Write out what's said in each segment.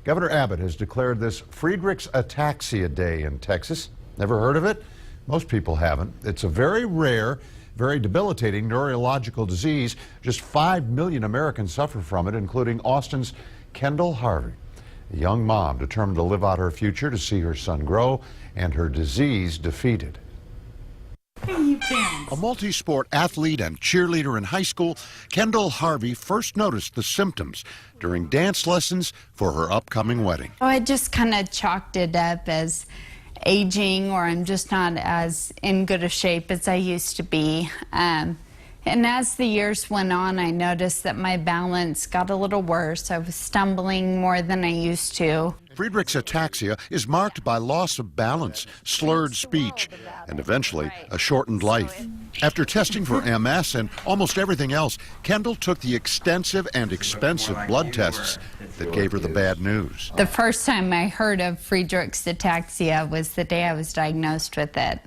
Governor Abbott has declared this Friedrich's Ataxia Day in Texas. Never heard of it? Most people haven't. It's a very rare, very debilitating neurological disease. Just 5 million Americans suffer from it, including Austin's Kendall Harvey, a young mom determined to live out her future to see her son grow and her disease defeated. A multi-sport athlete and cheerleader in high school, Kendall Harvey first noticed the symptoms during dance lessons for her upcoming wedding. I just kind of chalked it up as aging, or I'm just not as in good a shape as I used to be. And as the years went on, I noticed that my balance got a little worse. I was stumbling more than I used to. Friedreich's ataxia is marked by loss of balance, slurred speech, and eventually a shortened life. After testing for MS and almost everything else, Kendall took the extensive and expensive blood tests that gave her the bad news. The first time I heard of Friedreich's ataxia was the day I was diagnosed with it.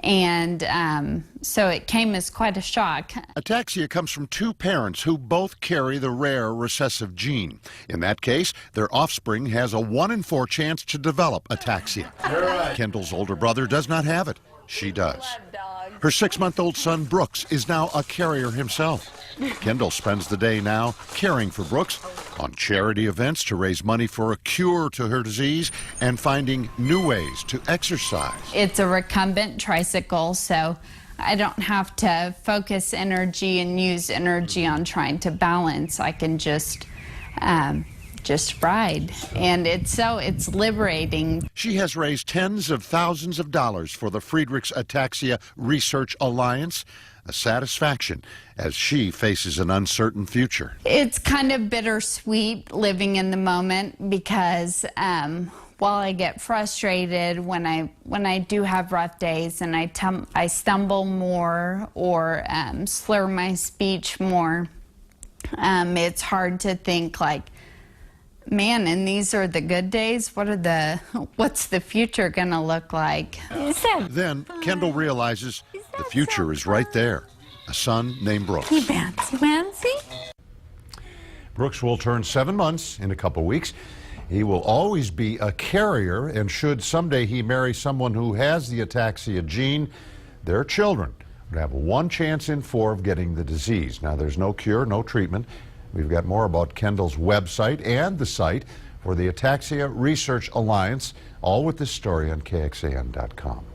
And so it came as quite a shock. Ataxia comes from two parents who both carry the rare recessive gene. In that case, their offspring has a 1 in 4 chance to develop ataxia. Kendall's older brother does not have it. She does. Her 6-month-old son, Brooks, is now a carrier himself. Kendall spends the day now caring for Brooks on charity events to raise money for a cure to her disease and finding new ways to exercise. It's a recumbent tricycle, so I don't have to focus energy and use energy on trying to balance. I can just ride, and it's liberating. She has raised tens of thousands of dollars for the Friedreich's Ataxia Research Alliance, a satisfaction as she faces an uncertain future. It's kind of bittersweet living in the moment, because while I get frustrated when I do have rough days and I stumble more or slur my speech more, it's hard to think like, man, and these are the good days. What's the future gonna look like? Then Kendall realizes the future is right there. A son named Brooks. Fancy? Brooks will turn 7 months in a couple weeks. He will always be a carrier, and should someday he marry someone who has the ataxia gene, their children would have 1 chance in 4 of getting the disease. Now, there's no cure, no treatment. We've got more about Kendall's website and the site for the Ataxia Research Alliance, all with this story on KXAN.com.